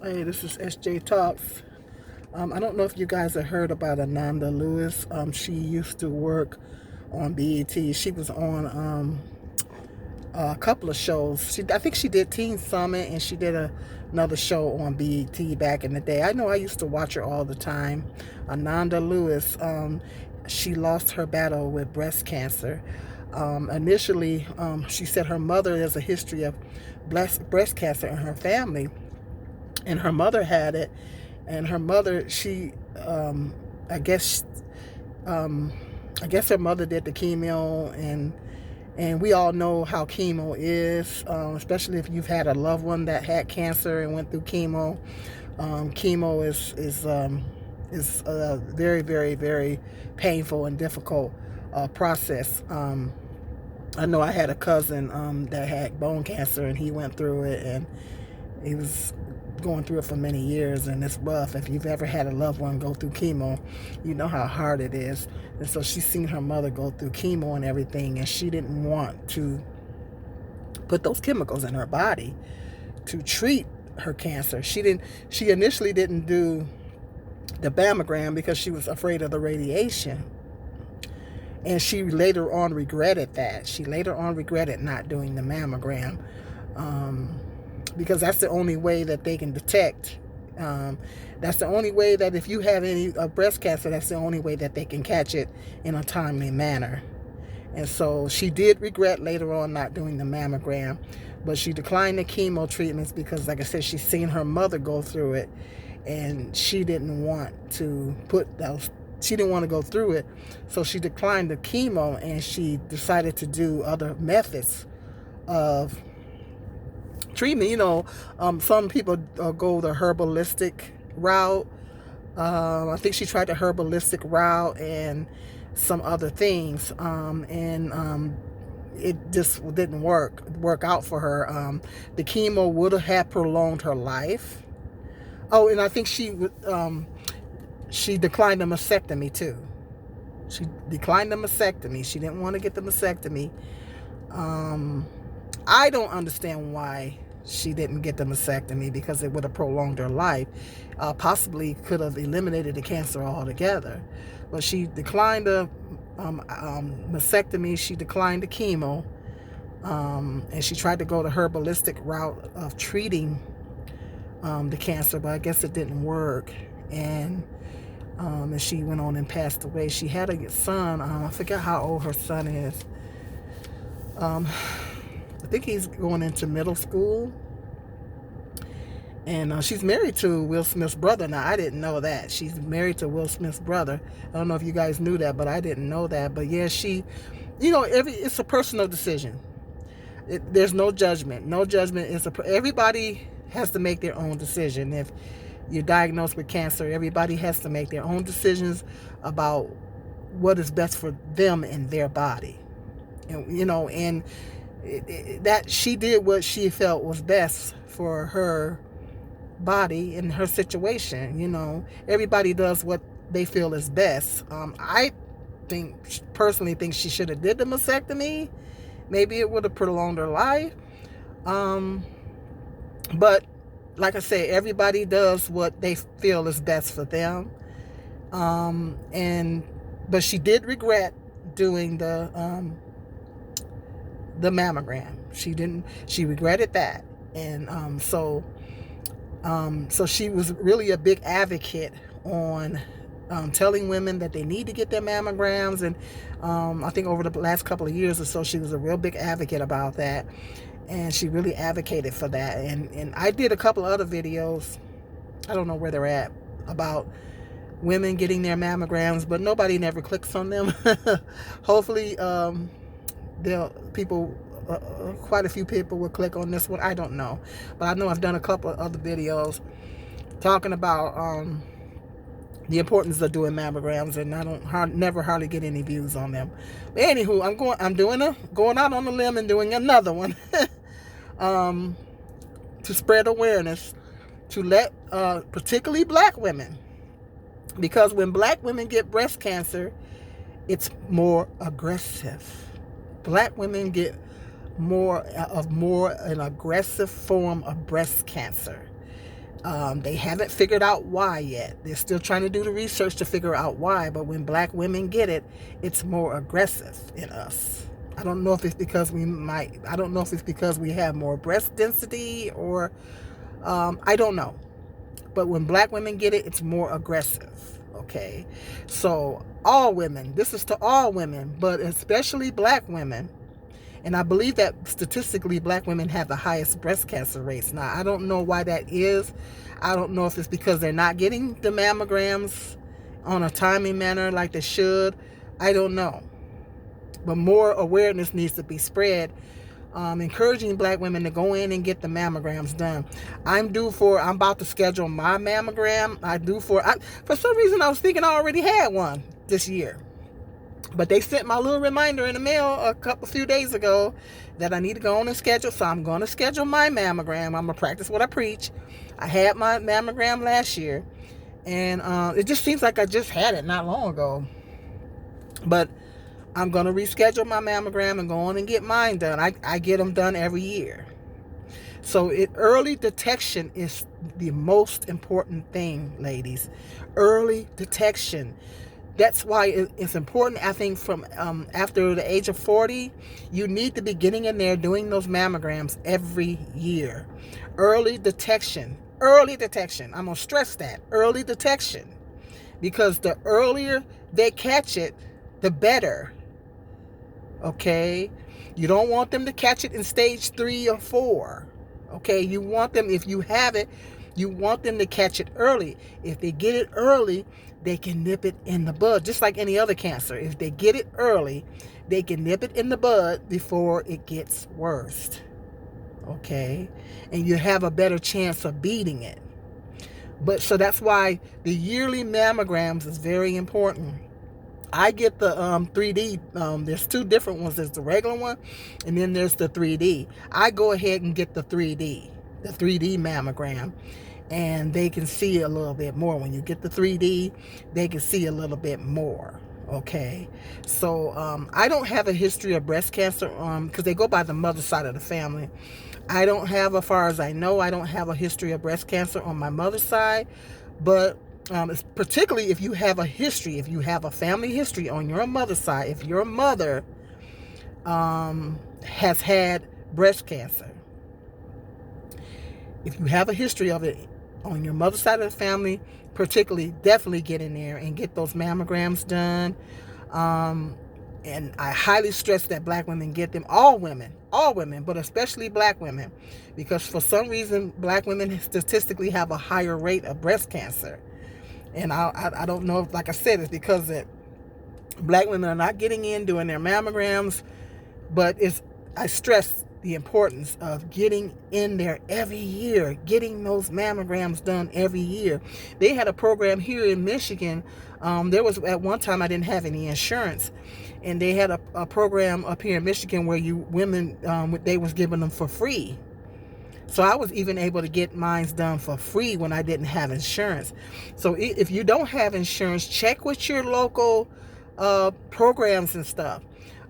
Hey, this is SJ Talks. I don't know if you guys have heard about Ananda Lewis. She used to work on BET. She was on a couple of shows. I think she did Teen Summit, and she did another show on BET back in the day. I know I used to watch her all the time. Ananda Lewis, she lost her battle with breast cancer. Initially, she said her mother has a history of breast cancer in her family, and her mother had it. And her mother, I guess, her mother did the chemo, and we all know how chemo is, especially if you've had a loved one that had cancer and went through chemo. Chemo is a very, very, very painful and difficult process. I know I had a cousin that had bone cancer, and he went through it, and he was going through it for many years, and it's rough. If you've ever had a loved one go through chemo, you know how hard it is. And so she's seen her mother go through chemo and everything, and she didn't want to put those chemicals in her body to treat her cancer. She initially didn't do the mammogram because she was afraid of the radiation. And she later on regretted that. She later on regretted not doing the mammogram. Because that's the only way that they can detect. That's the only way that if you have any breast cancer, that's the only way that they can catch it in a timely manner. And so she did regret later on not doing the mammogram, but she declined the chemo treatments because, like I said, she's seen her mother go through it, and she didn't want to go through it. So she declined the chemo, and she decided to do other methods of treatment. Some people go the herbalistic route. I think she tried the herbalistic route and some other things, and it just didn't work out for her. The chemo would have had prolonged her life. Oh, and I think she declined the mastectomy too. She declined the mastectomy. She didn't want to get the mastectomy. I don't understand why she didn't get the mastectomy, because it would have prolonged her life. Possibly could have eliminated the cancer altogether. But she declined the mastectomy. She declined the chemo. And she tried to go the herbalistic route of treating the cancer, but I guess it didn't work. And she went on and passed away. She had a son. I forget how old her son is. I think he's going into middle school. And she's married to Will Smith's brother. Now, I didn't know that. She's married to Will Smith's brother. I don't know if you guys knew that, but I didn't know that. But yeah, it's a personal decision. There's no judgment. No judgment. Everybody has to make their own decision. If you're diagnosed with cancer, everybody has to make their own decisions about what is best for them and their body. And that she did what she felt was best for her body and her situation. Everybody does what they feel is best. I personally think she should have did the mastectomy. Maybe it would have prolonged her life. But like I say, everybody does what they feel is best for them. But she did regret doing the mammogram. She regretted that. And so she was really a big advocate on telling women that they need to get their mammograms. And I think over the last couple of years or so, she was a real big advocate about that. And she really advocated for that. And I did a couple of other videos, I don't know where they're at, about women getting their mammograms, but nobody never clicks on them. Hopefully, quite a few people will click on this one. I don't know. But I know I've done a couple of other videos talking about the importance of doing mammograms, and I don't never hardly get any views on them. But anywho, I'm going out on a limb and doing another one to spread awareness, to let particularly black women, because when black women get breast cancer, it's more aggressive. Black women get more an aggressive form of breast cancer. They haven't figured out why yet. They're still trying to do the research to figure out why. But when black women get it, it's more aggressive in us. I don't know if it's because I don't know if it's because we have more breast density or, I don't know. But when black women get it, it's more aggressive. Okay. So all women, this is to all women, but especially black women. And I believe that statistically black women have the highest breast cancer rates. Now, I don't know why that is. I don't know if it's because they're not getting the mammograms on a timely manner like they should. I don't know. But more awareness needs to be spread, encouraging black women to go in and get the mammograms done. I'm about to schedule my mammogram. For some reason I was thinking I already had one this year. But they sent my little reminder in the mail a few days ago that I need to go on and schedule. So I'm going to schedule my mammogram. I'm going to practice what I preach. I had my mammogram last year. And it just seems like I just had it not long ago. But I'm going to reschedule my mammogram and go on and get mine done. I get them done every year. So early detection is the most important thing, ladies. Early detection. That's why it's important, I think, from after the age of 40, you need to be getting in there doing those mammograms every year. Early detection. Early detection. I'm going to stress that. Early detection. Because the earlier they catch it, the better. Okay? You don't want them to catch it in stage 3 or 4. Okay? You want them, if you have it, you want them to catch it early. If they get it early, they can nip it in the bud, just like any other cancer. If they get it early, they can nip it in the bud before it gets worse. Okay? And you have a better chance of beating it. But so that's why the yearly mammograms is very important. I get the 3D. There's two different ones. There's the regular one, and then there's the 3D. I go ahead and get the 3D mammogram. And they can see a little bit more. When you get the 3D, they can see a little bit more. Okay? So, I don't have a history of breast cancer because they go by the mother side of the family. I don't have, as far as I know, I don't have a history of breast cancer on my mother's side. But particularly if you have a history, if you have a family history on your mother's side, if your mother has had breast cancer, if you have a history of it on your mother's side of the family, particularly, definitely get in there and get those mammograms done. And I highly stress that black women get them. All women, but especially black women, because for some reason, black women statistically have a higher rate of breast cancer. And I don't know if, like I said, it's because that black women are not getting in doing their mammograms, but I stress the importance of getting in there every year, getting those mammograms done every year. They had a program here in Michigan. There was, at one time, I didn't have any insurance, and they had a program up here in Michigan where they was giving them for free. So I was even able to get mine done for free when I didn't have insurance. So if you don't have insurance, check with your local programs and stuff.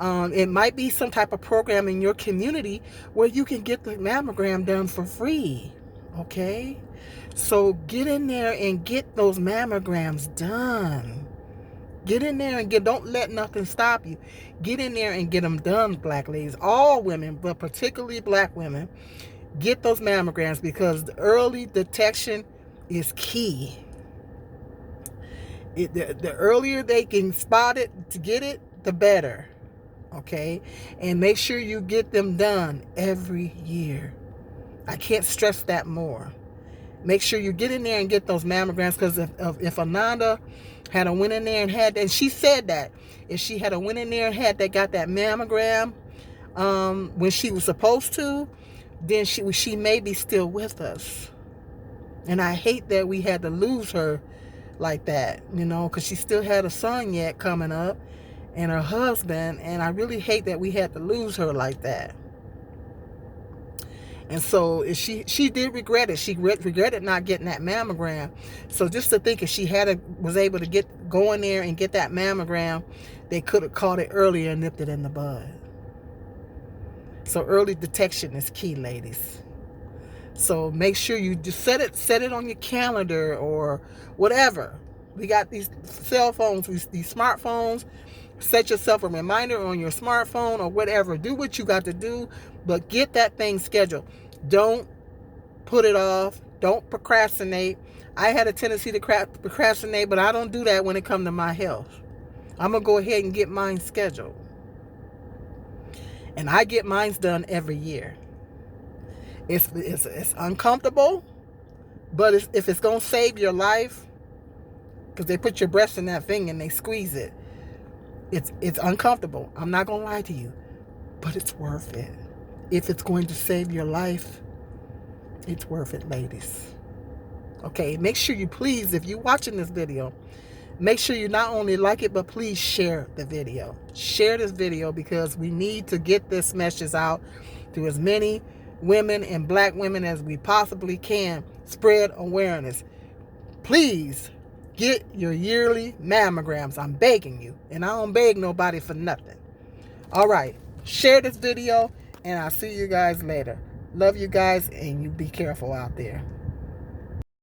It might be some type of program in your community where you can get the mammogram done for free. Okay? So get in there and get those mammograms done. Get in there and don't let nothing stop you. Get in there and get them done, black ladies. All women, but particularly black women, get those mammograms because the early detection is key. The earlier they can spot it to get it, the better. Okay? And make sure you get them done every year. I can't stress that more. Make sure you get in there and get those mammograms, because if Ananda had went in there and had, and she said that, if she had went in there and got that mammogram when she was supposed to, then she may be still with us. And I hate that we had to lose her like that, because she still had a son yet coming up and her husband, and I really hate that we had to lose her like that. And so she did regret it. She regretted not getting that mammogram. So just to think, if she was able to go in there and get that mammogram, they could have caught it earlier and nipped it in the bud. So early detection is key, ladies. So make sure you just set it on your calendar or whatever. We got these cell phones, these smartphones. Set yourself a reminder on your smartphone or whatever. Do what you got to do, but get that thing scheduled. Don't put it off. Don't procrastinate. I had a tendency to procrastinate, but I don't do that when it comes to my health. I'm going to go ahead and get mine scheduled. And I get mine done every year. It's uncomfortable, but if it's going to save your life, because they put your breast in that thing and they squeeze it, it's uncomfortable. I'm not going to lie to you, but it's worth it. If it's going to save your life, it's worth it, ladies. Okay, make sure you please, if you're watching this video, make sure you not only like it, but please share the video. Share this video because we need to get this message out to as many women and black women as we possibly can. Spread awareness. Please get your yearly mammograms. I'm begging you. And I don't beg nobody for nothing. All right. Share this video and I'll see you guys later. Love you guys and you be careful out there.